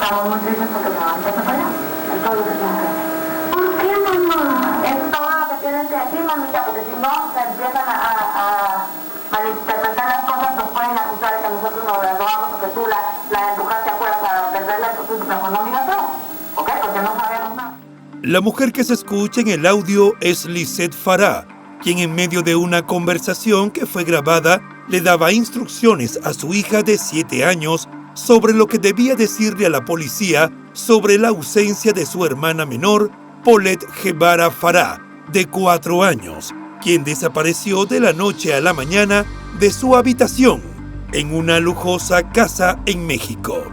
estamos muy tristes porque se van a para allá. Es todo lo que tienen que hacer. ¿Por qué, mamá? Es todo lo que tienen que decir, mamita, porque si no se empiezan a malinterpretar las cosas, nos pueden acusar de que nosotros nos las robamos porque tú la empujaste afuera para perderla, entonces mejor no digas todo, ¿ok? Porque no sabemos nada. La mujer que se escucha en el audio es Lisette Farah, quien en medio de una conversación que fue grabada le daba instrucciones a su hija de 7 años sobre lo que debía decirle a la policía sobre la ausencia de su hermana menor, Paulette Guevara Farah, de 4 años, quien desapareció de la noche a la mañana de su habitación en una lujosa casa en México.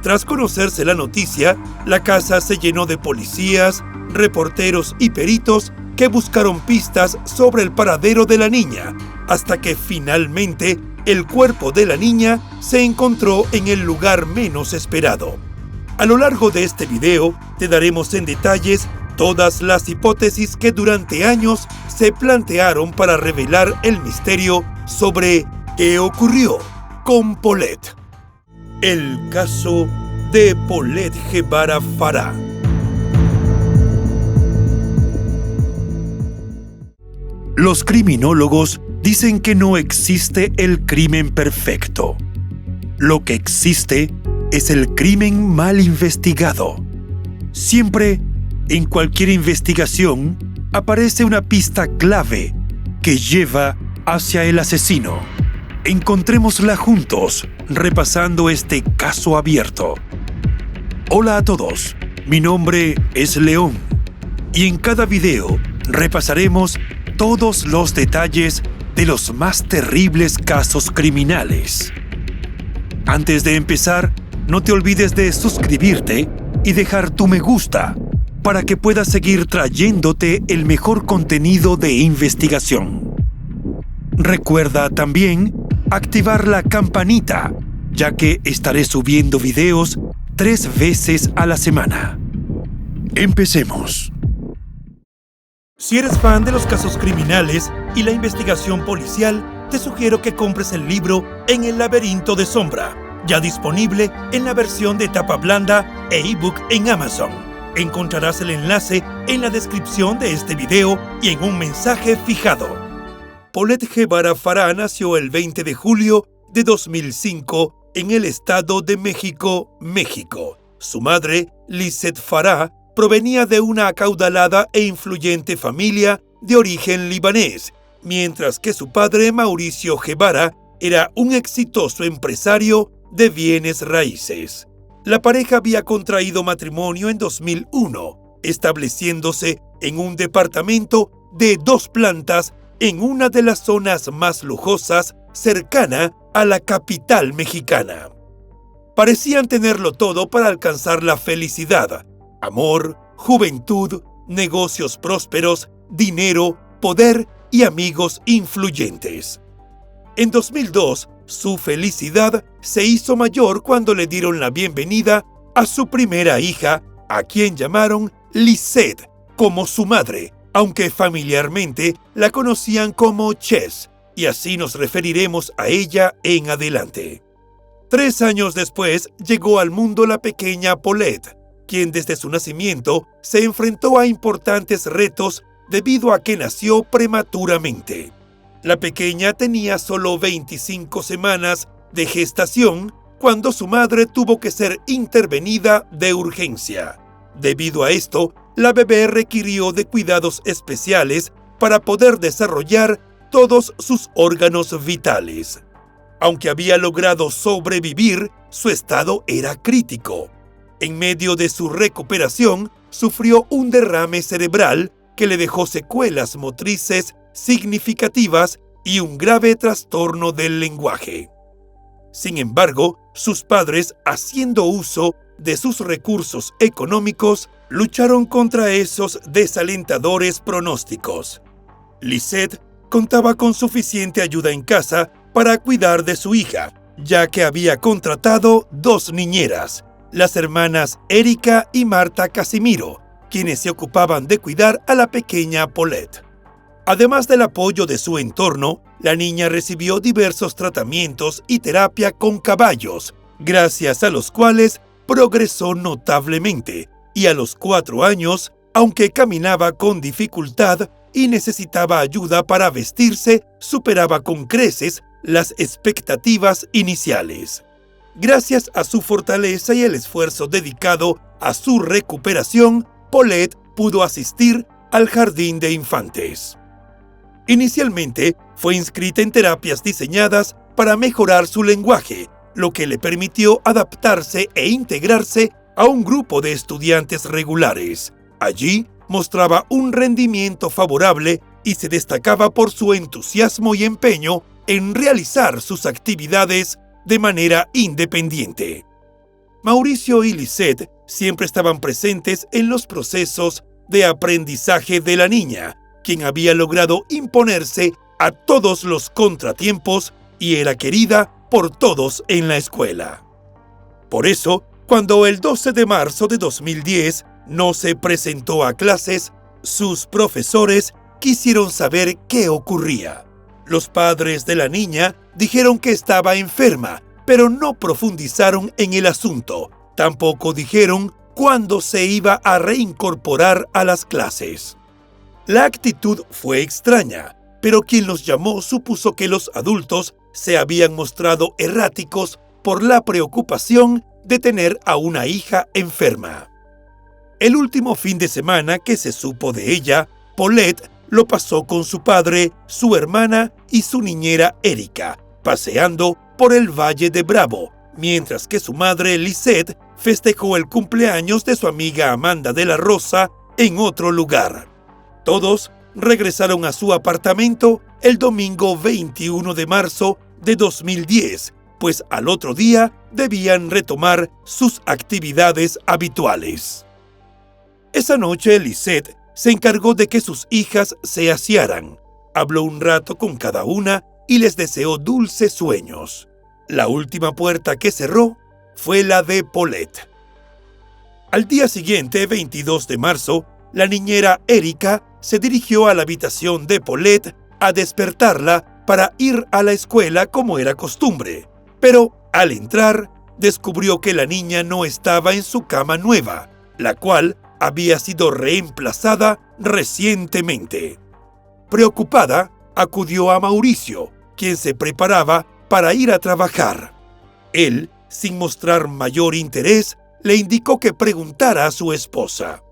Tras conocerse la noticia, la casa se llenó de policías, reporteros y peritos que buscaron pistas sobre el paradero de la niña, hasta que finalmente el cuerpo de la niña se encontró en el lugar menos esperado. A lo largo de este video te daremos en detalles todas las hipótesis que durante años se plantearon para revelar el misterio sobre qué ocurrió con Paulette. El caso de Paulette Guevara Farah. Los criminólogos dicen que no existe el crimen perfecto. Lo que existe es el crimen mal investigado. Siempre, en cualquier investigación, aparece una pista clave que lleva hacia el asesino. Encontrémosla juntos, repasando este caso abierto. Hola a todos, mi nombre es León, y en cada video repasaremos todos los detalles de los más terribles casos criminales. Antes de empezar, no te olvides de suscribirte y dejar tu me gusta para que puedas seguir trayéndote el mejor contenido de investigación. Recuerda también activar la campanita, ya que estaré subiendo videos 3 veces a la semana. Empecemos. Si eres fan de los casos criminales y la investigación policial, te sugiero que compres el libro En el laberinto de sombra, ya disponible en la versión de tapa blanda e ebook en Amazon. Encontrarás el enlace en la descripción de este video y en un mensaje fijado. Paulette Guevara Farah nació el 20 de julio de 2005 en el Estado de México, México. Su madre, Lisette Farah, provenía de una acaudalada e influyente familia de origen libanés, mientras que su padre, Mauricio Guevara, era un exitoso empresario de bienes raíces. La pareja había contraído matrimonio en 2001, estableciéndose en un departamento de 2 plantas en una de las zonas más lujosas cercana a la capital mexicana. Parecían tenerlo todo para alcanzar la felicidad: amor, juventud, negocios prósperos, dinero, poder y amigos influyentes. En 2002, su felicidad se hizo mayor cuando le dieron la bienvenida a su primera hija, a quien llamaron Lisette, como su madre, aunque familiarmente la conocían como Chess, y así nos referiremos a ella en adelante. 3 años después llegó al mundo la pequeña Paulette, quien desde su nacimiento se enfrentó a importantes retos debido a que nació prematuramente. La pequeña tenía solo 25 semanas de gestación cuando su madre tuvo que ser intervenida de urgencia. Debido a esto, la bebé requirió de cuidados especiales para poder desarrollar todos sus órganos vitales. Aunque había logrado sobrevivir, su estado era crítico. En medio de su recuperación, sufrió un derrame cerebral que le dejó secuelas motrices significativas y un grave trastorno del lenguaje. Sin embargo, sus padres, haciendo uso de sus recursos económicos, lucharon contra esos desalentadores pronósticos. Lisette contaba con suficiente ayuda en casa para cuidar de su hija, ya que había contratado 2 niñeras, las hermanas Erika y Marta Casimiro, quienes se ocupaban de cuidar a la pequeña Paulette. Además del apoyo de su entorno, la niña recibió diversos tratamientos y terapia con caballos, gracias a los cuales progresó notablemente y a los 4 años, aunque caminaba con dificultad y necesitaba ayuda para vestirse, superaba con creces las expectativas iniciales. Gracias a su fortaleza y el esfuerzo dedicado a su recuperación, Paulette pudo asistir al jardín de infantes. Inicialmente, fue inscrita en terapias diseñadas para mejorar su lenguaje, lo que le permitió adaptarse e integrarse a un grupo de estudiantes regulares. Allí mostraba un rendimiento favorable y se destacaba por su entusiasmo y empeño en realizar sus actividades de manera independiente. Mauricio y Lisette siempre estaban presentes en los procesos de aprendizaje de la niña, quien había logrado imponerse a todos los contratiempos y era querida por todos en la escuela. Por eso, cuando el 12 de marzo de 2010 no se presentó a clases, sus profesores quisieron saber qué ocurría. Los padres de la niña dijeron que estaba enferma, pero no profundizaron en el asunto. Tampoco dijeron cuándo se iba a reincorporar a las clases. La actitud fue extraña, pero quien los llamó supuso que los adultos se habían mostrado erráticos por la preocupación de tener a una hija enferma. El último fin de semana que se supo de ella, Paulette lo pasó con su padre, su hermana y su niñera Erika, paseando por el Valle de Bravo, mientras que su madre Lisette festejó el cumpleaños de su amiga Amanda de la Rosa en otro lugar. Todos regresaron a su apartamento el domingo 21 de marzo de 2010, pues al otro día debían retomar sus actividades habituales. Esa noche Lisette se encargó de que sus hijas se asearan. Habló un rato con cada una y les deseó dulces sueños. La última puerta que cerró fue la de Paulette. Al día siguiente, 22 de marzo, la niñera Erika se dirigió a la habitación de Paulette a despertarla para ir a la escuela como era costumbre. Pero, al entrar, descubrió que la niña no estaba en su cama nueva, la cual había sido reemplazada recientemente. Preocupada, acudió a Mauricio, quien se preparaba para ir a trabajar. Él, sin mostrar mayor interés, le indicó que preguntara a su esposa.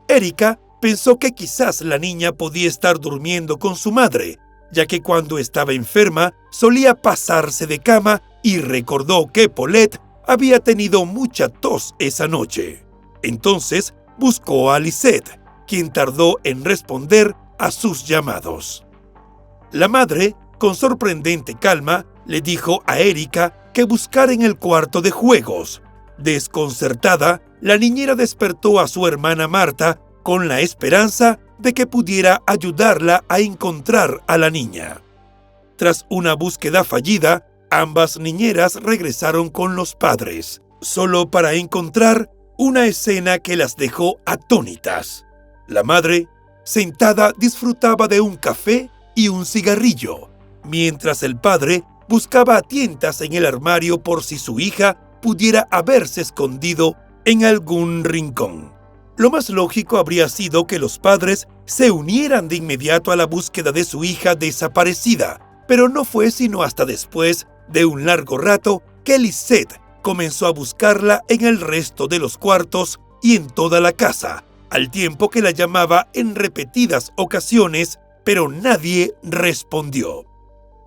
Erika pensó que quizás la niña podía estar durmiendo con su madre, ya que cuando estaba enferma solía pasarse de cama y recordó que Paulette había tenido mucha tos esa noche. Entonces buscó a Lisette, quien tardó en responder a sus llamados. La madre, con sorprendente calma, le dijo a Erika que buscara en el cuarto de juegos. Desconcertada, la niñera despertó a su hermana Marta con la esperanza de que pudiera ayudarla a encontrar a la niña. Tras una búsqueda fallida, ambas niñeras regresaron con los padres, solo para encontrar una escena que las dejó atónitas. La madre, sentada, disfrutaba de un café y un cigarrillo, mientras el padre buscaba a tientas en el armario por si su hija pudiera haberse escondido en algún rincón. Lo más lógico habría sido que los padres se unieran de inmediato a la búsqueda de su hija desaparecida, pero no fue sino hasta después de un largo rato que Lisette comenzó a buscarla en el resto de los cuartos y en toda la casa, al tiempo que la llamaba en repetidas ocasiones, pero nadie respondió.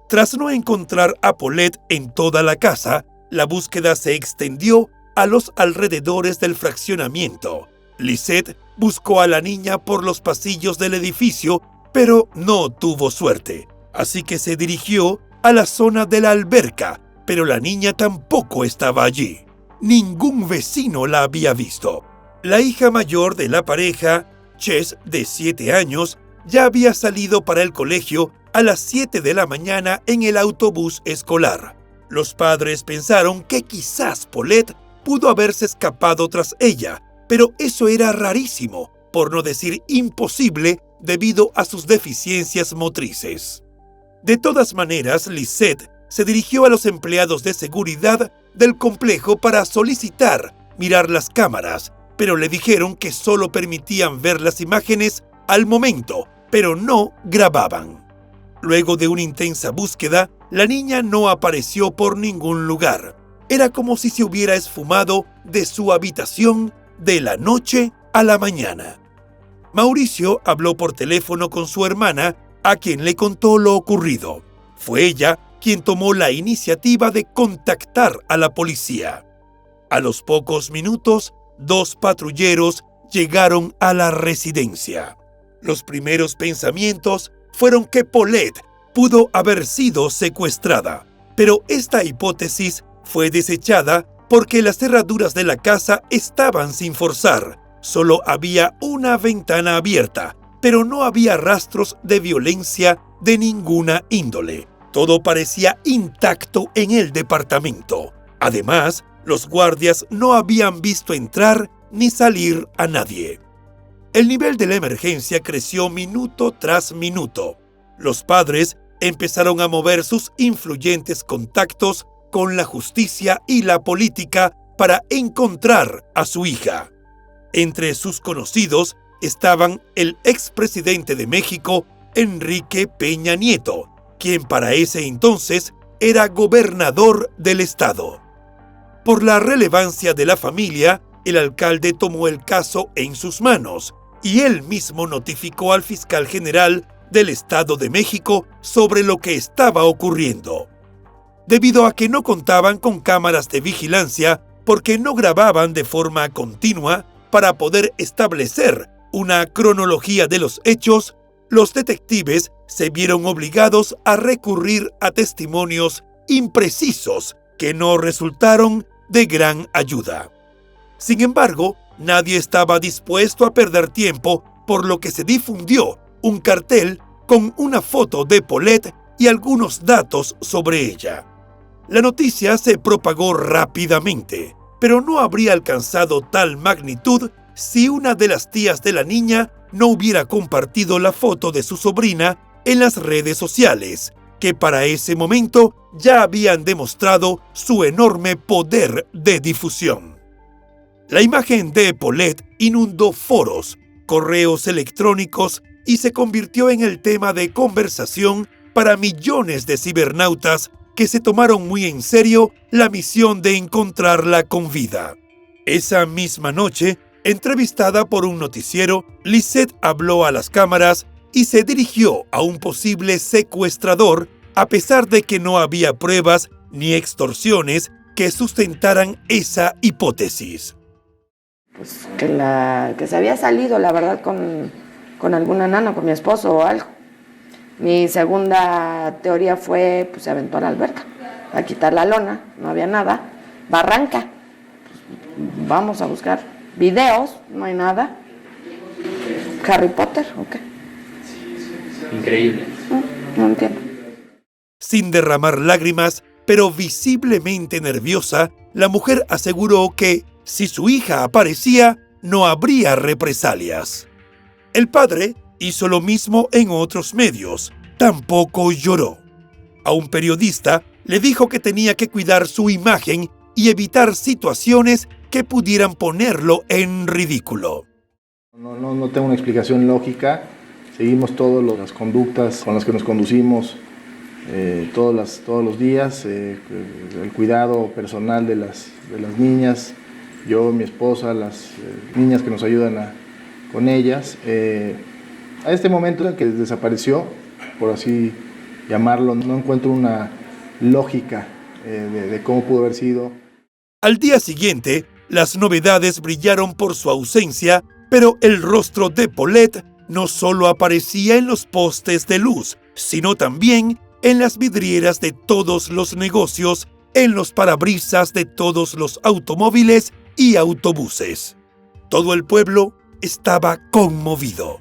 Tras no encontrar a Paulette en toda la casa, la búsqueda se extendió a los alrededores del fraccionamiento. Lisette buscó a la niña por los pasillos del edificio, pero no tuvo suerte, así que se dirigió a la zona de la alberca, pero la niña tampoco estaba allí. Ningún vecino la había visto. La hija mayor de la pareja, Chess, de 7 años, ya había salido para el colegio a las 7 de la mañana en el autobús escolar. Los padres pensaron que quizás Paulette pudo haberse escapado tras ella, pero eso era rarísimo, por no decir imposible, debido a sus deficiencias motrices. De todas maneras, Lisette se dirigió a los empleados de seguridad del complejo para solicitar mirar las cámaras, pero le dijeron que solo permitían ver las imágenes al momento, pero no grababan. Luego de una intensa búsqueda, la niña no apareció por ningún lugar. Era como si se hubiera esfumado de su habitación de la noche a la mañana. Mauricio habló por teléfono con su hermana, a quien le contó lo ocurrido. Fue ella quien tomó la iniciativa de contactar a la policía. A los pocos minutos, 2 patrulleros llegaron a la residencia. Los primeros pensamientos fueron que Paulette pudo haber sido secuestrada, pero esta hipótesis fue desechada porque las cerraduras de la casa estaban sin forzar. Solo había una ventana abierta, pero no había rastros de violencia de ninguna índole. Todo parecía intacto en el departamento. Además, los guardias no habían visto entrar ni salir a nadie. El nivel de la emergencia creció minuto tras minuto. Los padres empezaron a mover sus influyentes contactos con la justicia y la política para encontrar a su hija. Entre sus conocidos estaban el expresidente de México, Enrique Peña Nieto, quien para ese entonces era gobernador del estado. Por la relevancia de la familia, el alcalde tomó el caso en sus manos y él mismo notificó al fiscal general del Estado de México sobre lo que estaba ocurriendo. Debido a que no contaban con cámaras de vigilancia porque no grababan de forma continua para poder establecer una cronología de los hechos, los detectives se vieron obligados a recurrir a testimonios imprecisos que no resultaron de gran ayuda. Sin embargo, nadie estaba dispuesto a perder tiempo, por lo que se difundió un cartel con una foto de Paulette y algunos datos sobre ella. La noticia se propagó rápidamente, pero no habría alcanzado tal magnitud si una de las tías de la niña no hubiera compartido la foto de su sobrina en las redes sociales, que para ese momento ya habían demostrado su enorme poder de difusión. La imagen de Paulette inundó foros, correos electrónicos y se convirtió en el tema de conversación para millones de cibernautas que se tomaron muy en serio la misión de encontrarla con vida. Esa misma noche, entrevistada por un noticiero, Lisette habló a las cámaras y se dirigió a un posible secuestrador, a pesar de que no había pruebas ni extorsiones que sustentaran esa hipótesis. Pues que se había salido, la verdad, con alguna nana, con mi esposo o algo. Mi segunda teoría fue, pues se aventó a la alberca, a quitar la lona, no había nada. Barranca, pues, vamos a buscar videos, no hay nada. Harry Potter, ¿ok? Increíble. No entiendo. Sin derramar lágrimas, pero visiblemente nerviosa, la mujer aseguró que, si su hija aparecía, no habría represalias. El padre hizo lo mismo en otros medios. Tampoco lloró. A un periodista le dijo que tenía que cuidar su imagen y evitar situaciones que pudieran ponerlo en ridículo. No tengo una explicación lógica. Seguimos todas las conductas con las que nos conducimos todos los días. El cuidado personal de las niñas, yo, mi esposa, las niñas que nos ayudan con ellas. A este momento en que desapareció, por así llamarlo, no encuentro una lógica de cómo pudo haber sido. Al día siguiente, las novedades brillaron por su ausencia, pero el rostro de Paulette no solo aparecía en los postes de luz, sino también en las vidrieras de todos los negocios, en los parabrisas de todos los automóviles y autobuses. Todo el pueblo estaba conmovido.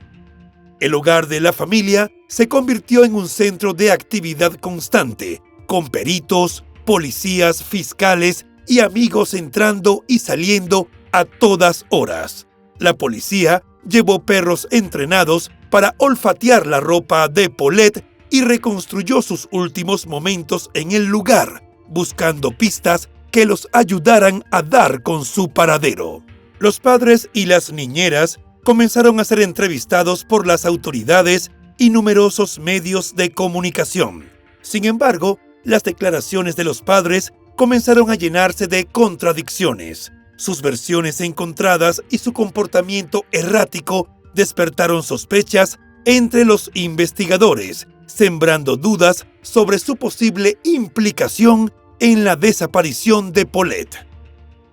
El hogar de la familia se convirtió en un centro de actividad constante, con peritos, policías, fiscales y amigos entrando y saliendo a todas horas. La policía llevó perros entrenados para olfatear la ropa de Paulette y reconstruyó sus últimos momentos en el lugar, buscando pistas que los ayudaran a dar con su paradero. Los padres y las niñeras comenzaron a ser entrevistados por las autoridades y numerosos medios de comunicación. Sin embargo, las declaraciones de los padres comenzaron a llenarse de contradicciones. Sus versiones encontradas y su comportamiento errático despertaron sospechas entre los investigadores, sembrando dudas sobre su posible implicación en la desaparición de Paulette.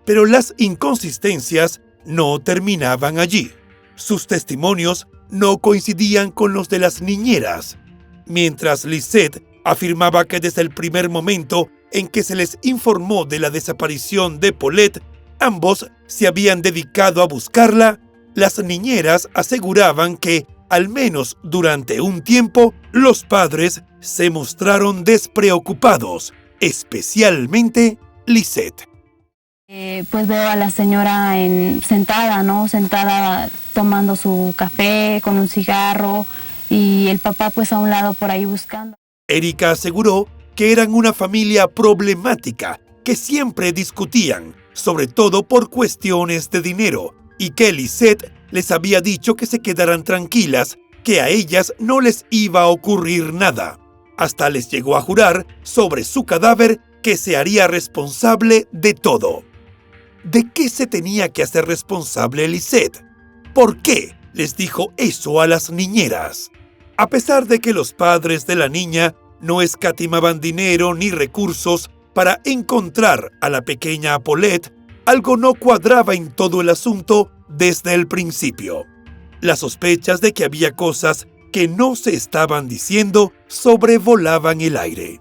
Pero las inconsistencias no terminaban allí. Sus testimonios no coincidían con los de las niñeras. Mientras Lisette afirmaba que desde el primer momento en que se les informó de la desaparición de Paulette, ambos se habían dedicado a buscarla, las niñeras aseguraban que, al menos durante un tiempo, los padres se mostraron despreocupados, especialmente Lisette. Pues veo a la señora sentada tomando su café con un cigarro y el papá pues a un lado por ahí buscando. Erika aseguró que eran una familia problemática, que siempre discutían, sobre todo por cuestiones de dinero, y que Lisette les había dicho que se quedaran tranquilas, que a ellas no les iba a ocurrir nada. Hasta les llegó a jurar sobre su cadáver que se haría responsable de todo. ¿De qué se tenía que hacer responsable Lisette? ¿Por qué les dijo eso a las niñeras? A pesar de que los padres de la niña no escatimaban dinero ni recursos para encontrar a la pequeña Paulette, algo no cuadraba en todo el asunto desde el principio. Las sospechas de que había cosas que no se estaban diciendo sobrevolaban el aire.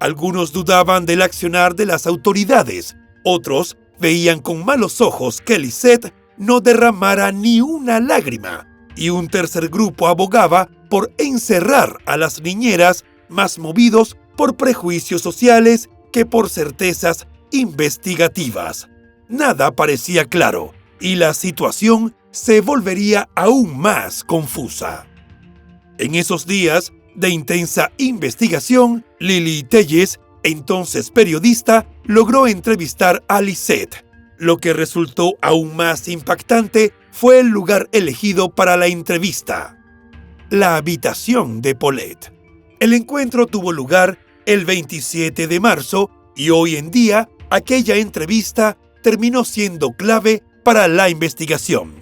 Algunos dudaban del accionar de las autoridades, otros veían con malos ojos que Lisette no derramara ni una lágrima, y un tercer grupo abogaba por encerrar a las niñeras, más movidos por prejuicios sociales que por certezas investigativas. Nada parecía claro, y la situación se volvería aún más confusa. En esos días de intensa investigación, Lili Telles, entonces periodista, logró entrevistar a Lisette. Lo que resultó aún más impactante fue el lugar elegido para la entrevista: la habitación de Paulette. El encuentro tuvo lugar el 27 de marzo y hoy en día aquella entrevista terminó siendo clave para la investigación.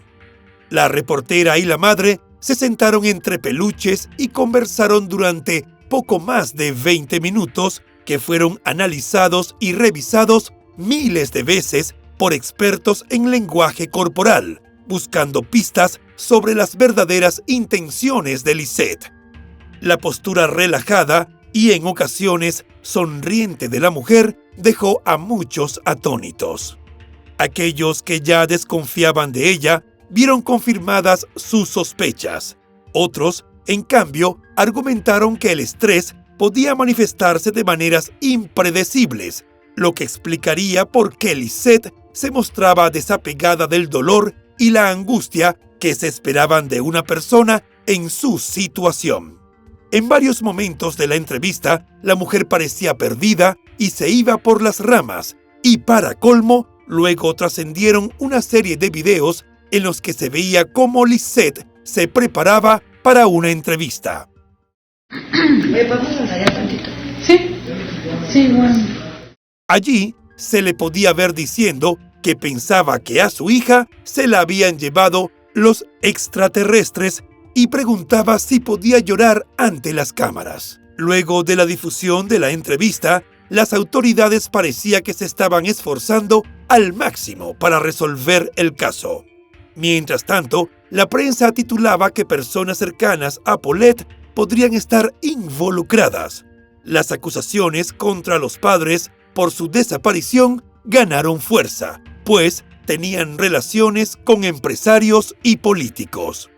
La reportera y la madre se sentaron entre peluches y conversaron durante poco más de 20 minutos, que fueron analizados y revisados miles de veces por expertos en lenguaje corporal, buscando pistas sobre las verdaderas intenciones de Lisette. La postura relajada y en ocasiones sonriente de la mujer dejó a muchos atónitos. Aquellos que ya desconfiaban de ella vieron confirmadas sus sospechas. Otros, en cambio, argumentaron que el estrés podía manifestarse de maneras impredecibles, lo que explicaría por qué Lisette se mostraba desapegada del dolor y la angustia que se esperaban de una persona en su situación. En varios momentos de la entrevista, la mujer parecía perdida y se iba por las ramas, y para colmo, luego trascendieron una serie de videos en los que se veía cómo Lisette se preparaba para una entrevista. ¿Podemos ensayar tantito? Sí, bueno. Allí se le podía ver diciendo que pensaba que a su hija se la habían llevado los extraterrestres y preguntaba si podía llorar ante las cámaras. Luego de la difusión de la entrevista, las autoridades parecía que se estaban esforzando al máximo para resolver el caso. Mientras tanto, la prensa titulaba que personas cercanas a Paulette podrían estar involucradas. Las acusaciones contra los padres por su desaparición ganaron fuerza, pues tenían relaciones con empresarios y políticos.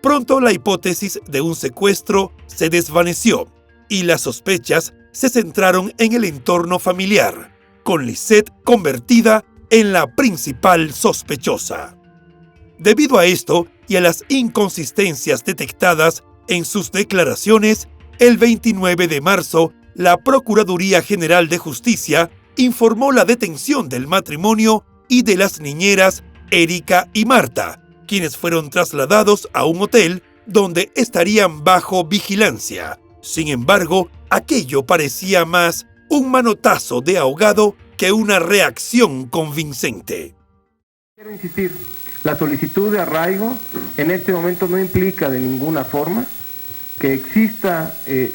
Pronto la hipótesis de un secuestro se desvaneció y las sospechas se centraron en el entorno familiar, con Lisette convertida en la principal sospechosa. Debido a esto y a las inconsistencias detectadas en sus declaraciones, el 29 de marzo, la Procuraduría General de Justicia informó la detención del matrimonio y de las niñeras Erika y Marta, quienes fueron trasladados a un hotel donde estarían bajo vigilancia. Sin embargo, aquello parecía más un manotazo de ahogado que una reacción convincente. Quiero insistir, la solicitud de arraigo en este momento no implica de ninguna forma que exista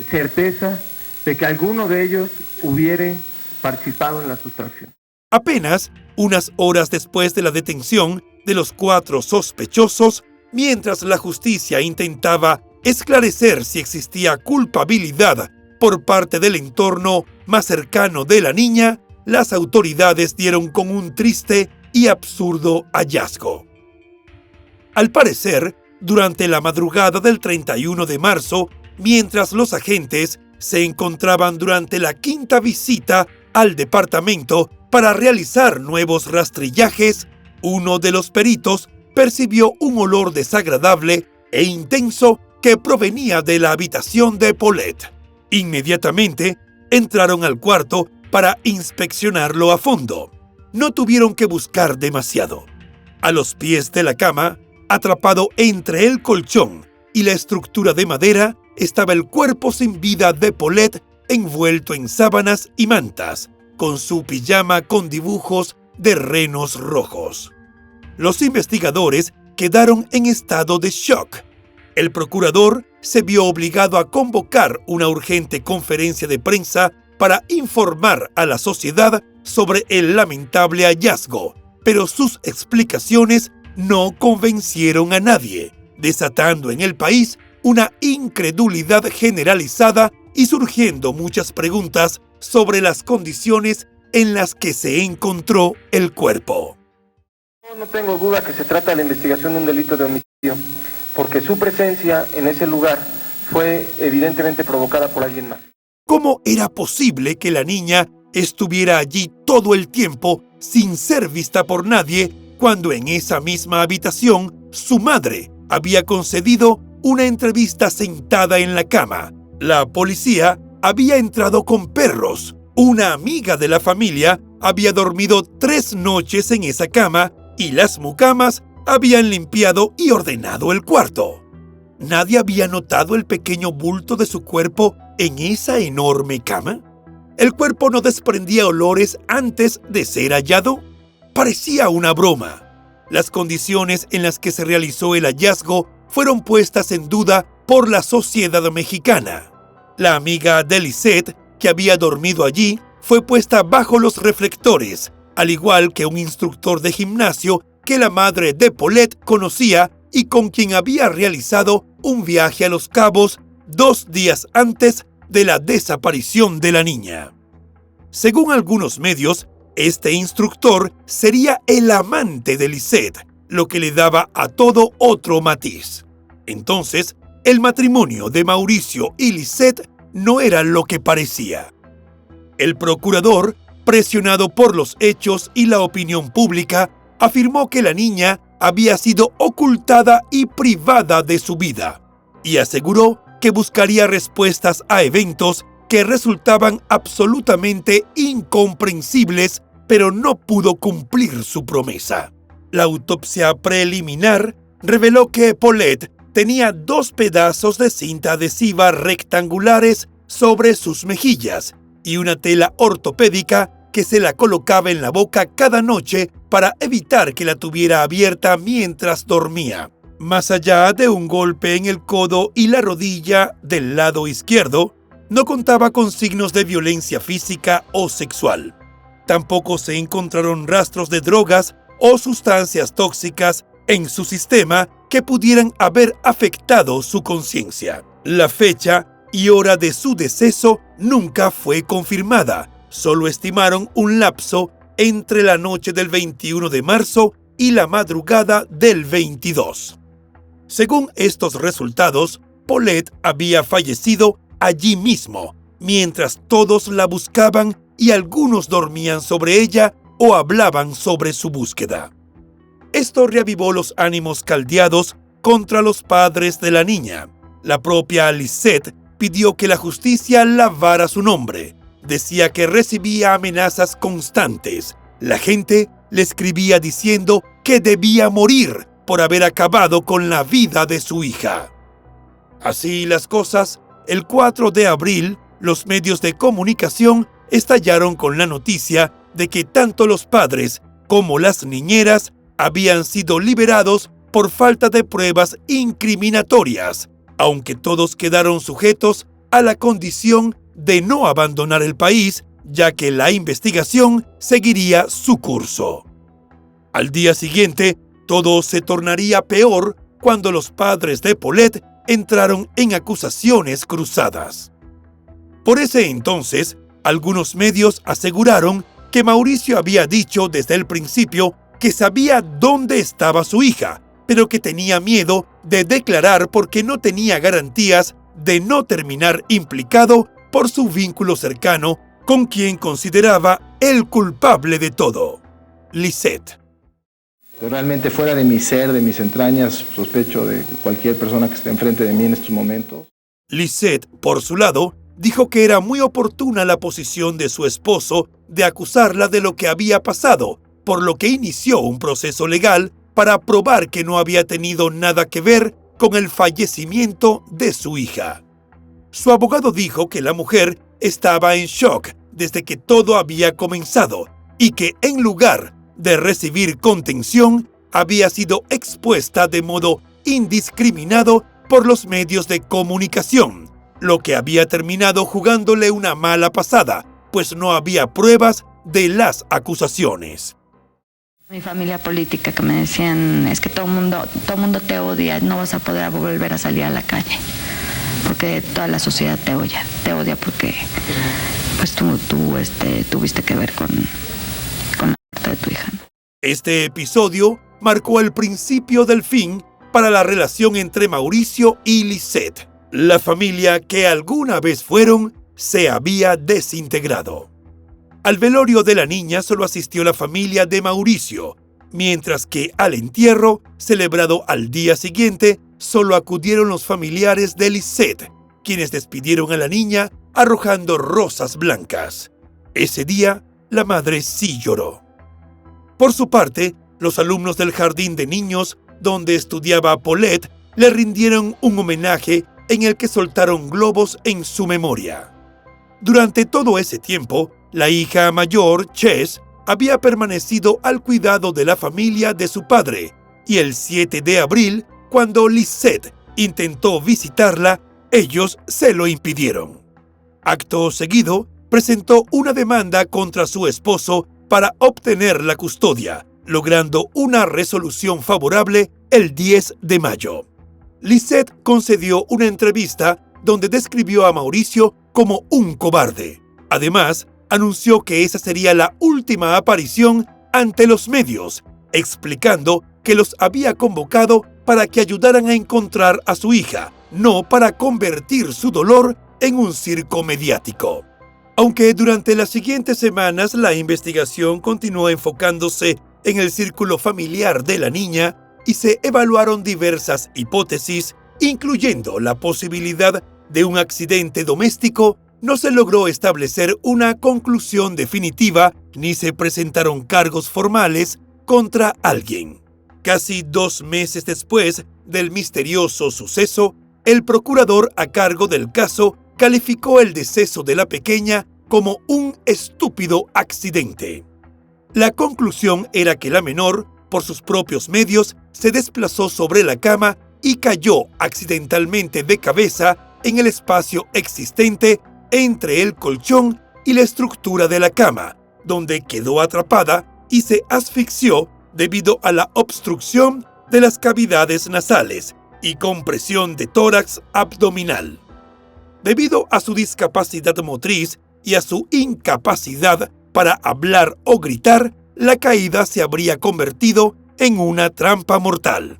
certeza de que alguno de ellos hubiere participado en la sustracción. Apenas unas horas después de la detención de los 4 sospechosos, mientras la justicia intentaba esclarecer si existía culpabilidad por parte del entorno más cercano de la niña, las autoridades dieron con un triste y absurdo hallazgo. Al parecer, durante la madrugada del 31 de marzo, mientras los agentes se encontraban durante la 5ª visita al departamento para realizar nuevos rastrillajes, uno de los peritos percibió un olor desagradable e intenso que provenía de la habitación de Paulette. Inmediatamente entraron al cuarto para inspeccionarlo a fondo. No tuvieron que buscar demasiado. A los pies de la cama, atrapado entre el colchón y la estructura de madera, estaba el cuerpo sin vida de Paulette envuelto en sábanas y mantas, con su pijama con dibujos de renos rojos. Los investigadores quedaron en estado de shock. El procurador se vio obligado a convocar una urgente conferencia de prensa para informar a la sociedad sobre el lamentable hallazgo, pero sus explicaciones no convencieron a nadie, desatando en el país una incredulidad generalizada y surgiendo muchas preguntas sobre las condiciones en las que se encontró el cuerpo. No tengo duda que se trata de la investigación de un delito de homicidio, porque su presencia en ese lugar fue evidentemente provocada por alguien más. ¿Cómo era posible que la niña estuviera allí todo el tiempo sin ser vista por nadie cuando en esa misma habitación su madre había concedido una entrevista sentada en la cama? La policía había entrado con perros. Una amiga de la familia había dormido 3 noches en esa cama y las mucamas habían limpiado y ordenado el cuarto. ¿Nadie había notado el pequeño bulto de su cuerpo en esa enorme cama? ¿El cuerpo no desprendía olores antes de ser hallado? Parecía una broma. Las condiciones en las que se realizó el hallazgo fueron puestas en duda por la sociedad mexicana. La amiga de Lisette, que había dormido allí, fue puesta bajo los reflectores, al igual que un instructor de gimnasio que la madre de Paulette conocía y con quien había realizado un viaje a Los Cabos 2 días antes de la desaparición de la niña. Según algunos medios, este instructor sería el amante de Lisette, lo que le daba a todo otro matiz. Entonces, el matrimonio de Mauricio y Lisette no era lo que parecía. El procurador, presionado por los hechos y la opinión pública, afirmó que la niña había sido ocultada y privada de su vida, y aseguró que buscaría respuestas a eventos que resultaban absolutamente incomprensibles, pero no pudo cumplir su promesa. La autopsia preliminar reveló que Paulette tenía 2 pedazos de cinta adhesiva rectangulares sobre sus mejillas y una tela ortopédica que se la colocaba en la boca cada noche para evitar que la tuviera abierta mientras dormía. Más allá de un golpe en el codo y la rodilla del lado izquierdo, no contaba con signos de violencia física o sexual. Tampoco se encontraron rastros de drogas o sustancias tóxicas en su sistema que pudieran haber afectado su conciencia. La fecha y hora de su deceso nunca fue confirmada. Solo estimaron un lapso entre la noche del 21 de marzo y la madrugada del 22. Según estos resultados, Paulette había fallecido allí mismo, mientras todos la buscaban y algunos dormían sobre ella o hablaban sobre su búsqueda. Esto reavivó los ánimos caldeados contra los padres de la niña. La propia Lisette pidió que la justicia lavara su nombre, decía que recibía amenazas constantes. La gente le escribía diciendo que debía morir por haber acabado con la vida de su hija. Así las cosas, el 4 de abril, los medios de comunicación estallaron con la noticia de que tanto los padres como las niñeras habían sido liberados por falta de pruebas incriminatorias, aunque todos quedaron sujetos a la condición de no abandonar el país, ya que la investigación seguiría su curso. Al día siguiente, todo se tornaría peor cuando los padres de Paulette entraron en acusaciones cruzadas. Por ese entonces, algunos medios aseguraron que Mauricio había dicho desde el principio que sabía dónde estaba su hija, pero que tenía miedo de declarar porque no tenía garantías de no terminar implicado por su vínculo cercano con quien consideraba el culpable de todo, Lisette. Realmente fuera de mi ser, de mis entrañas, sospecho de cualquier persona que esté enfrente de mí en estos momentos. Lisette, por su lado, dijo que era muy oportuna la posición de su esposo de acusarla de lo que había pasado, por lo que inició un proceso legal para probar que no había tenido nada que ver con el fallecimiento de su hija. Su abogado dijo que la mujer estaba en shock desde que todo había comenzado y que en lugar de recibir contención, había sido expuesta de modo indiscriminado por los medios de comunicación, lo que había terminado jugándole una mala pasada, pues no había pruebas de las acusaciones. Mi familia política que me decían, es que todo mundo te odia, no vas a poder volver a salir a la calle, porque toda la sociedad te odia porque pues tú tuviste que ver con la muerte de tu hija. Este episodio marcó el principio del fin para la relación entre Mauricio y Lisette. La familia que alguna vez fueron se había desintegrado. Al velorio de la niña solo asistió la familia de Mauricio, mientras que al entierro, celebrado al día siguiente, solo acudieron los familiares de Lisette, quienes despidieron a la niña arrojando rosas blancas. Ese día, la madre sí lloró. Por su parte, los alumnos del jardín de niños, donde estudiaba Paulette, le rindieron un homenaje en el que soltaron globos en su memoria. Durante todo ese tiempo, la hija mayor, Chess, había permanecido al cuidado de la familia de su padre, y el 7 de abril, cuando Lisette intentó visitarla, ellos se lo impidieron. Acto seguido, presentó una demanda contra su esposo para obtener la custodia, logrando una resolución favorable el 10 de mayo. Lisette concedió una entrevista donde describió a Mauricio como un cobarde. Además, anunció que esa sería la última aparición ante los medios, explicando que los había convocado para que ayudaran a encontrar a su hija, no para convertir su dolor en un circo mediático. Aunque durante las siguientes semanas la investigación continuó enfocándose en el círculo familiar de la niña y se evaluaron diversas hipótesis, incluyendo la posibilidad de un accidente doméstico, no se logró establecer una conclusión definitiva ni se presentaron cargos formales contra alguien. Casi 2 meses después del misterioso suceso, el procurador a cargo del caso calificó el deceso de la pequeña como un estúpido accidente. La conclusión era que la menor, por sus propios medios, se desplazó sobre la cama y cayó accidentalmente de cabeza en el espacio existente entre el colchón y la estructura de la cama, donde quedó atrapada y se asfixió debido a la obstrucción de las cavidades nasales y compresión de tórax abdominal. Debido a su discapacidad motriz y a su incapacidad para hablar o gritar, la caída se habría convertido en una trampa mortal.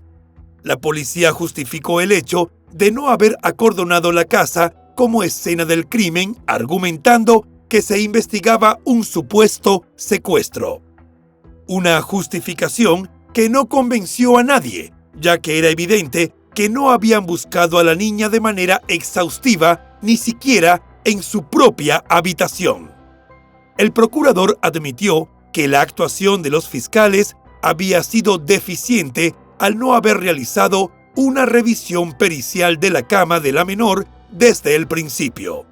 La policía justificó el hecho de no haber acordonado la casa como escena del crimen, argumentando que se investigaba un supuesto secuestro. Una justificación que no convenció a nadie, ya que era evidente que no habían buscado a la niña de manera exhaustiva, ni siquiera en su propia habitación. El procurador admitió que la actuación de los fiscales había sido deficiente al no haber realizado una revisión pericial de la cama de la menor desde el principio.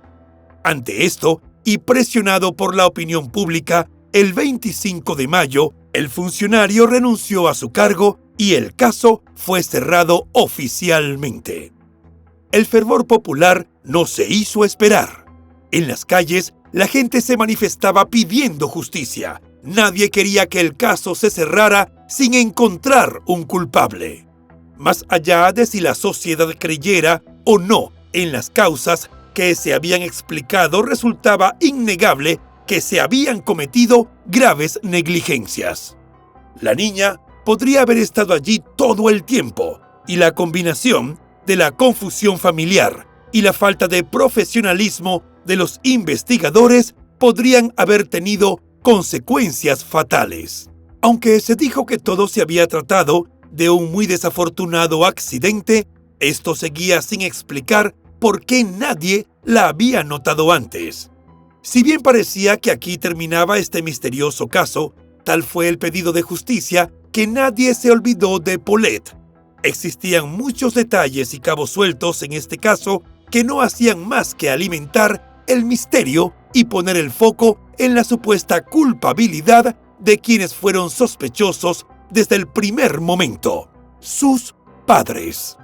Ante esto, y presionado por la opinión pública, el 25 de mayo, el funcionario renunció a su cargo y el caso fue cerrado oficialmente. El fervor popular no se hizo esperar. En las calles, la gente se manifestaba pidiendo justicia. Nadie quería que el caso se cerrara sin encontrar un culpable. Más allá de si la sociedad creyera o no en las causas que se habían explicado, resultaba innegable que se habían cometido graves negligencias. La niña podría haber estado allí todo el tiempo, y la combinación de la confusión familiar y la falta de profesionalismo de los investigadores podrían haber tenido consecuencias fatales. Aunque se dijo que todo se había tratado de un muy desafortunado accidente, esto seguía sin explicar por qué nadie la había notado antes. Si bien parecía que aquí terminaba este misterioso caso, tal fue el pedido de justicia que nadie se olvidó de Paulette. Existían muchos detalles y cabos sueltos en este caso que no hacían más que alimentar el misterio y poner el foco en la supuesta culpabilidad de quienes fueron sospechosos desde el primer momento: sus padres.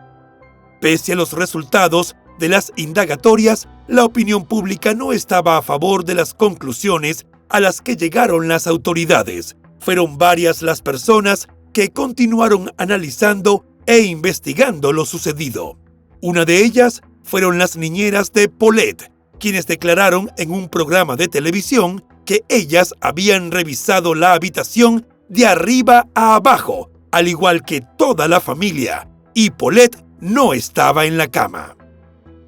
Pese a los resultados de las indagatorias, la opinión pública no estaba a favor de las conclusiones a las que llegaron las autoridades. Fueron varias las personas que continuaron analizando e investigando lo sucedido. Una de ellas fueron las niñeras de Paulette, quienes declararon en un programa de televisión que ellas habían revisado la habitación de arriba a abajo, al igual que toda la familia, y Paulette no estaba en la cama.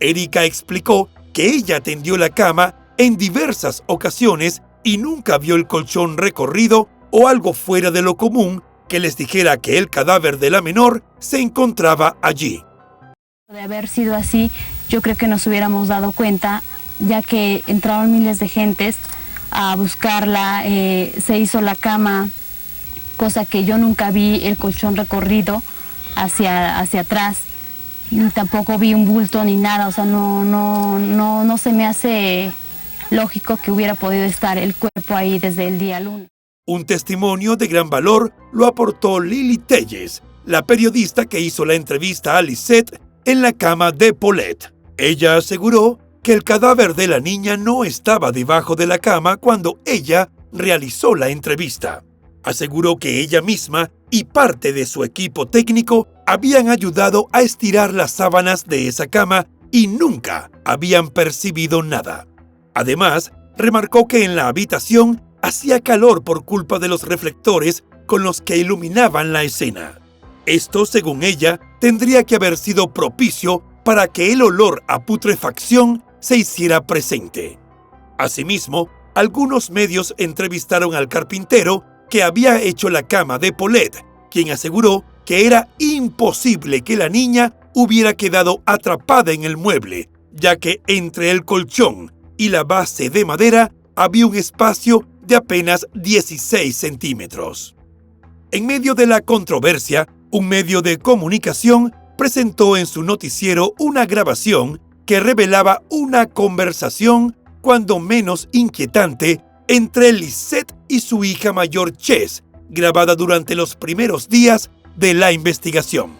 Erika explicó que ella tendió la cama en diversas ocasiones y nunca vio el colchón recorrido o algo fuera de lo común que les dijera que el cadáver de la menor se encontraba allí. De haber sido así, yo creo que nos hubiéramos dado cuenta, ya que entraron miles de gentes a buscarla, se hizo la cama, cosa que yo nunca vi el colchón recorrido hacia atrás, ni tampoco vi un bulto ni nada, o sea, no se me hace lógico que hubiera podido estar el cuerpo ahí desde el día lunes. Un testimonio de gran valor lo aportó Lili Telles, la periodista que hizo la entrevista a Lisette en la cama de Paulette. Ella aseguró que el cadáver de la niña no estaba debajo de la cama cuando ella realizó la entrevista. Aseguró que ella misma y parte de su equipo técnico habían ayudado a estirar las sábanas de esa cama y nunca habían percibido nada. Además, remarcó que en la habitación hacía calor por culpa de los reflectores con los que iluminaban la escena. Esto, según ella, tendría que haber sido propicio para que el olor a putrefacción se hiciera presente. Asimismo, algunos medios entrevistaron al carpintero que había hecho la cama de Paulette, quien aseguró que era imposible que la niña hubiera quedado atrapada en el mueble, ya que entre el colchón y la base de madera había un espacio de apenas 16 centímetros. En medio de la controversia, un medio de comunicación presentó en su noticiero una grabación que revelaba una conversación cuando menos inquietante entre Lisette y su hija mayor Chess, grabada durante los primeros días de la investigación.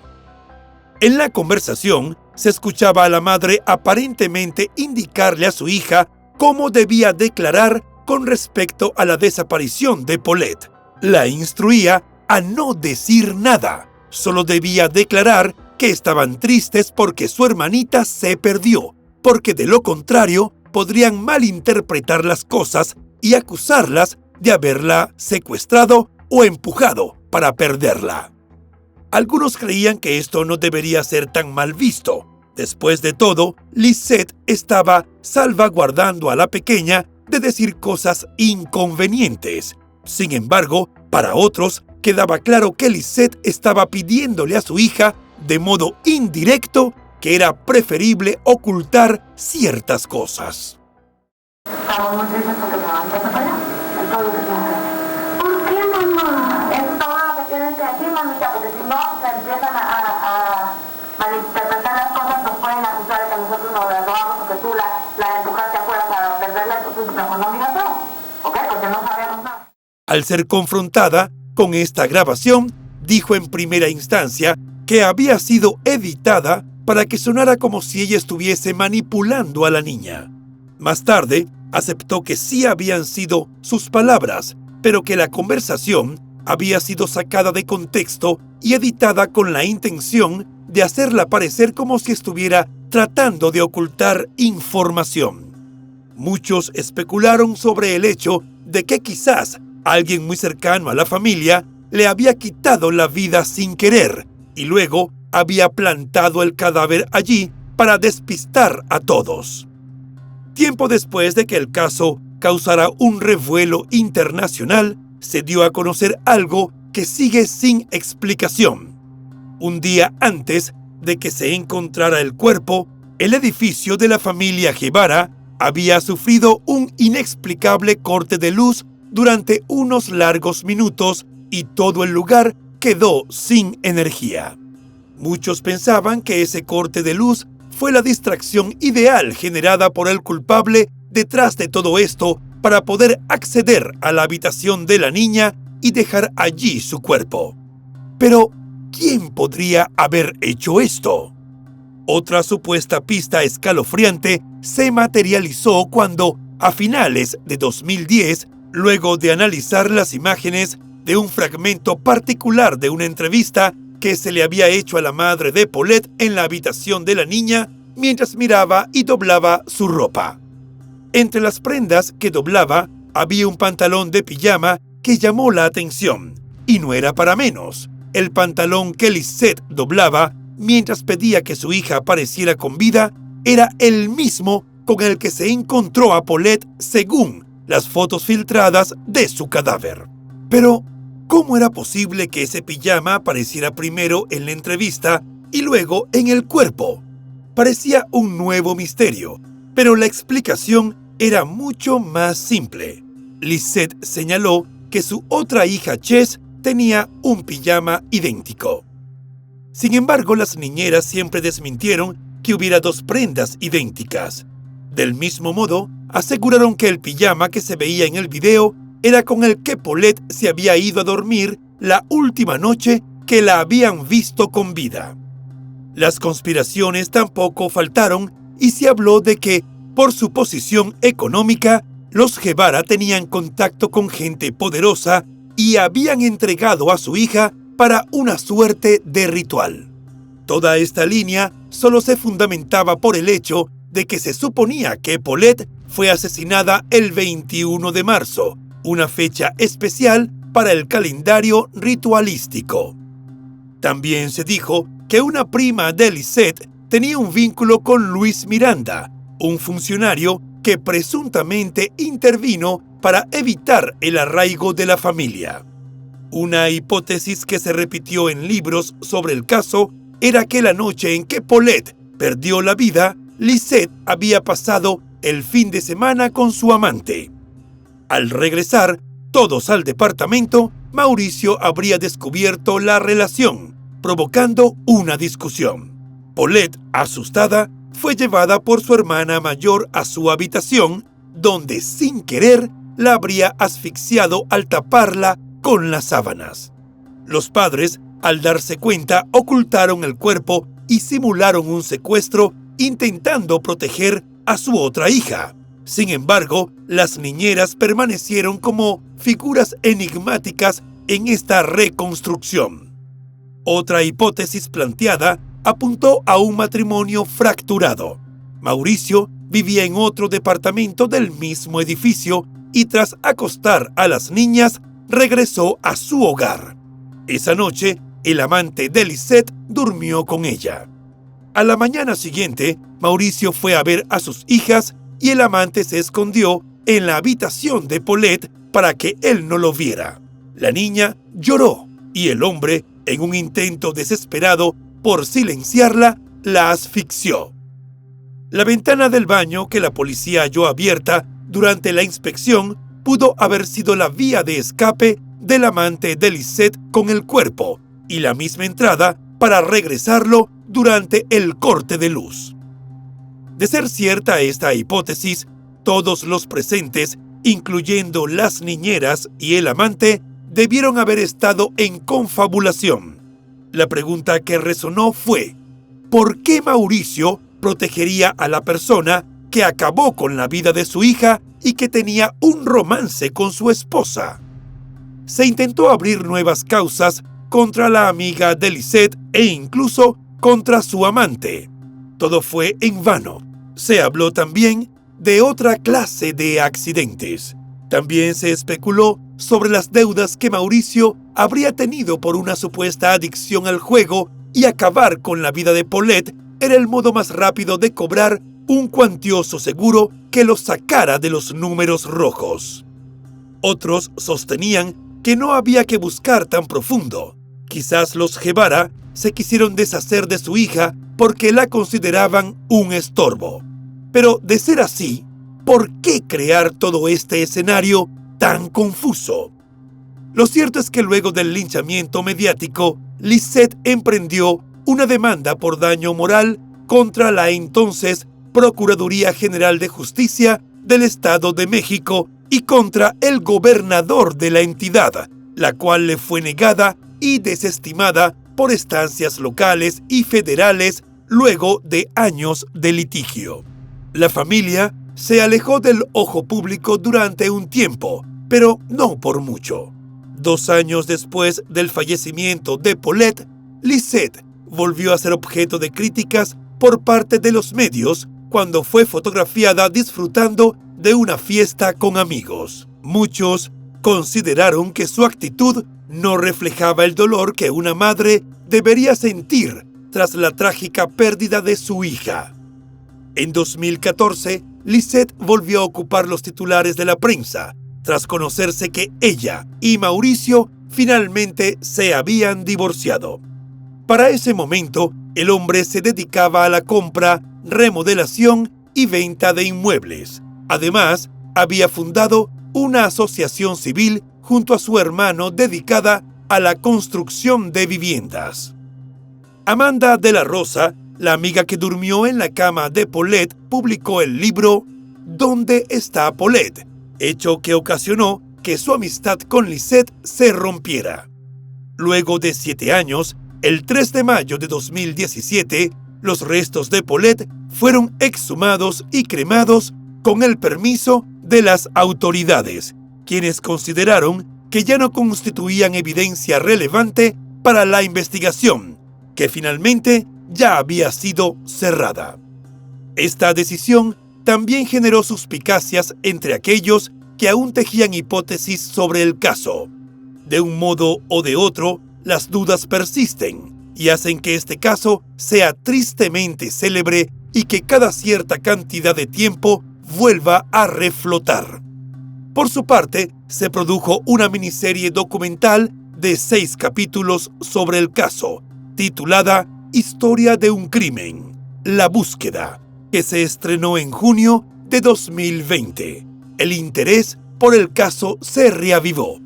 En la conversación se escuchaba a la madre aparentemente indicarle a su hija cómo debía declarar con respecto a la desaparición de Paulette. La instruía a no decir nada, solo debía declarar que estaban tristes porque su hermanita se perdió, porque de lo contrario podrían malinterpretar las cosas y acusarlas de haberla secuestrado o empujado para perderla. Algunos creían que esto no debería ser tan mal visto. Después de todo, Lisette estaba salvaguardando a la pequeña de decir cosas inconvenientes. Sin embargo, para otros quedaba claro que Lisette estaba pidiéndole a su hija, de modo indirecto, que era preferible ocultar ciertas cosas. Estamos muy tristes porque se van a separar. mamita, porque si no se empiezan a malinterpretar las cosas, nos pueden acusar de que nosotros nos las robamos porque tú la empujaste afuera para perderla, entonces mejor no digas nada, ¿ok? Porque no sabemos nada. Al ser confrontada con esta grabación, dijo en primera instancia que había sido editada para que sonara como si ella estuviese manipulando a la niña. Más tarde, aceptó que sí habían sido sus palabras, pero que la conversación había sido sacada de contexto y editada con la intención de hacerla parecer como si estuviera tratando de ocultar información. Muchos especularon sobre el hecho de que quizás alguien muy cercano a la familia le había quitado la vida sin querer y luego había plantado el cadáver allí para despistar a todos. Tiempo después de que el caso causara un revuelo internacional, se dio a conocer algo que sigue sin explicación. Un día antes de que se encontrara el cuerpo, el edificio de la familia Guevara había sufrido un inexplicable corte de luz durante unos largos minutos y todo el lugar quedó sin energía. Muchos pensaban que ese corte de luz fue la distracción ideal generada por el culpable detrás de todo esto para poder acceder a la habitación de la niña y dejar allí su cuerpo. Pero, ¿quién podría haber hecho esto? Otra supuesta pista escalofriante se materializó cuando, a finales de 2010, luego de analizar las imágenes de un fragmento particular de una entrevista que se le había hecho a la madre de Paulette en la habitación de la niña mientras miraba y doblaba su ropa. Entre las prendas que doblaba había un pantalón de pijama que llamó la atención, y no era para menos. El pantalón que Lisette doblaba mientras pedía que su hija apareciera con vida era el mismo con el que se encontró a Paulette según las fotos filtradas de su cadáver. Pero, ¿cómo era posible que ese pijama apareciera primero en la entrevista y luego en el cuerpo? Parecía un nuevo misterio, pero la explicación era mucho más simple. Lisette señaló que su otra hija Chess tenía un pijama idéntico. Sin embargo, las niñeras siempre desmintieron que hubiera dos prendas idénticas. Del mismo modo, aseguraron que el pijama que se veía en el video era con el que Paulette se había ido a dormir la última noche que la habían visto con vida. Las conspiraciones tampoco faltaron y se habló de que, por su posición económica, los Guevara tenían contacto con gente poderosa y habían entregado a su hija para una suerte de ritual. Toda esta línea solo se fundamentaba por el hecho de que se suponía que Paulette fue asesinada el 21 de marzo, una fecha especial para el calendario ritualístico. También se dijo que una prima de Lisette tenía un vínculo con Luis Miranda, un funcionario que presuntamente intervino para evitar el arraigo de la familia. Una hipótesis que se repitió en libros sobre el caso era que la noche en que Paulette perdió la vida, Lisette había pasado el fin de semana con su amante. Al regresar todos al departamento, Mauricio habría descubierto la relación, provocando una discusión. Paulette, asustada, fue llevada por su hermana mayor a su habitación, donde sin querer la habría asfixiado al taparla con las sábanas. Los padres, al darse cuenta, ocultaron el cuerpo y simularon un secuestro intentando proteger a su otra hija. Sin embargo, las niñeras permanecieron como figuras enigmáticas en esta reconstrucción. Otra hipótesis planteada apuntó a un matrimonio fracturado. Mauricio vivía en otro departamento del mismo edificio y tras acostar a las niñas, regresó a su hogar. Esa noche, el amante de Lisette durmió con ella. A la mañana siguiente, Mauricio fue a ver a sus hijas y el amante se escondió en la habitación de Paulette para que él no lo viera. La niña lloró y el hombre, en un intento desesperado por silenciarla, la asfixió. La ventana del baño que la policía halló abierta durante la inspección pudo haber sido la vía de escape del amante de Lisette con el cuerpo, y la misma entrada para regresarlo durante el corte de luz. De ser cierta esta hipótesis, todos los presentes, incluyendo las niñeras y el amante, debieron haber estado en confabulación. La pregunta que resonó fue: ¿por qué Mauricio protegería a la persona que acabó con la vida de su hija y que tenía un romance con su esposa? Se intentó abrir nuevas causas contra la amiga de Lisette e incluso contra su amante. Todo fue en vano. Se habló también de otra clase de accidentes. También se especuló sobre las deudas que Mauricio habría tenido por una supuesta adicción al juego, y acabar con la vida de Paulette era el modo más rápido de cobrar un cuantioso seguro que lo sacara de los números rojos. Otros sostenían que no había que buscar tan profundo. Quizás los Guevara se quisieron deshacer de su hija porque la consideraban un estorbo. Pero de ser así, ¿por qué crear todo este escenario tan confuso? Lo cierto es que luego del linchamiento mediático, Lisette emprendió una demanda por daño moral contra la entonces Procuraduría General de Justicia del Estado de México y contra el gobernador de la entidad, la cual le fue negada y desestimada por instancias locales y federales luego de años de litigio. La familia se alejó del ojo público durante un tiempo, pero no por mucho. 2 años después del fallecimiento de Paulette, Lisette volvió a ser objeto de críticas por parte de los medios cuando fue fotografiada disfrutando de una fiesta con amigos. Muchos consideraron que su actitud no reflejaba el dolor que una madre debería sentir tras la trágica pérdida de su hija. En 2014, Lisette volvió a ocupar los titulares de la prensa, tras conocerse que ella y Mauricio finalmente se habían divorciado. Para ese momento, el hombre se dedicaba a la compra, remodelación y venta de inmuebles. Además, había fundado una asociación civil junto a su hermano dedicada a la construcción de viviendas. Amanda de la Rosa, la amiga que durmió en la cama de Paulette, publicó el libro ¿Dónde está Paulette?, hecho que ocasionó que su amistad con Lisette se rompiera. Luego de 7 años, el 3 de mayo de 2017, los restos de Paulette fueron exhumados y cremados con el permiso de las autoridades, quienes consideraron que ya no constituían evidencia relevante para la investigación, que finalmente ya había sido cerrada. Esta decisión también generó suspicacias entre aquellos que aún tejían hipótesis sobre el caso. De un modo o de otro, las dudas persisten y hacen que este caso sea tristemente célebre y que cada cierta cantidad de tiempo vuelva a reflotar. Por su parte, se produjo una miniserie documental de 6 capítulos sobre el caso, titulada Historia de un crimen, La búsqueda, que se estrenó en junio de 2020. El interés por el caso se reavivó.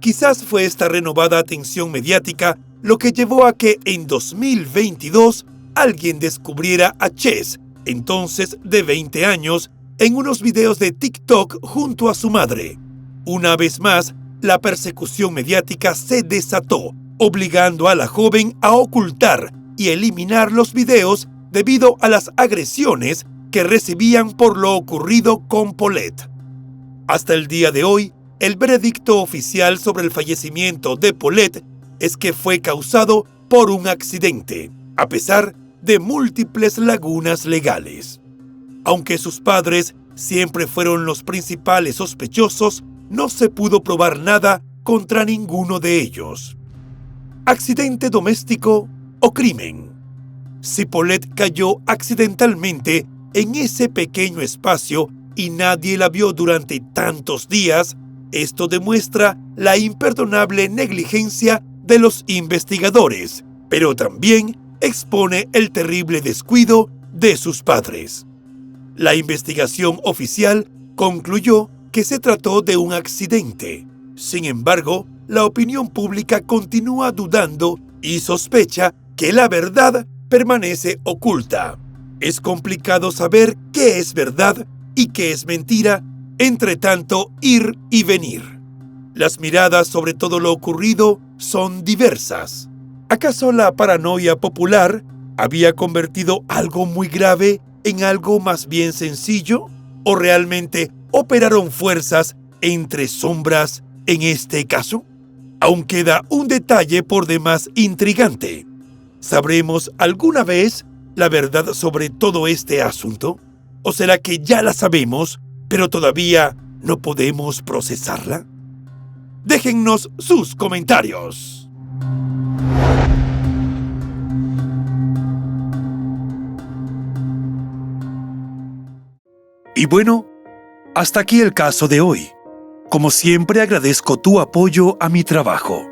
Quizás fue esta renovada atención mediática lo que llevó a que en 2022 alguien descubriera a Chess, entonces de 20 años, en unos videos de TikTok junto a su madre. Una vez más, la persecución mediática se desató, obligando a la joven a ocultar y eliminar los videos debido a las agresiones que recibían por lo ocurrido con Paulette. Hasta el día de hoy, el veredicto oficial sobre el fallecimiento de Paulette es que fue causado por un accidente, a pesar de múltiples lagunas legales. Aunque sus padres siempre fueron los principales sospechosos, no se pudo probar nada contra ninguno de ellos. ¿Accidente doméstico o crimen? Si Paulette cayó accidentalmente en ese pequeño espacio y nadie la vio durante tantos días, esto demuestra la imperdonable negligencia de los investigadores, pero también expone el terrible descuido de sus padres. La investigación oficial concluyó que se trató de un accidente. Sin embargo, la opinión pública continúa dudando y sospecha que la verdad permanece oculta. Es complicado saber qué es verdad y qué es mentira, entre tanto ir y venir. Las miradas sobre todo lo ocurrido son diversas. ¿Acaso la paranoia popular había convertido algo muy grave en algo más bien sencillo? ¿O realmente operaron fuerzas entre sombras en este caso? Aún queda un detalle por demás intrigante. ¿Sabremos alguna vez la verdad sobre todo este asunto? ¿O será que ya la sabemos, pero todavía no podemos procesarla? Déjennos sus comentarios. Y bueno, hasta aquí el caso de hoy. Como siempre, agradezco tu apoyo a mi trabajo.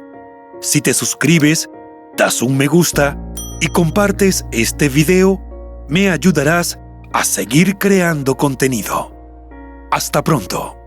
Si te suscribes, das un me gusta y compartes este video, me ayudarás a seguir creando contenido. Hasta pronto.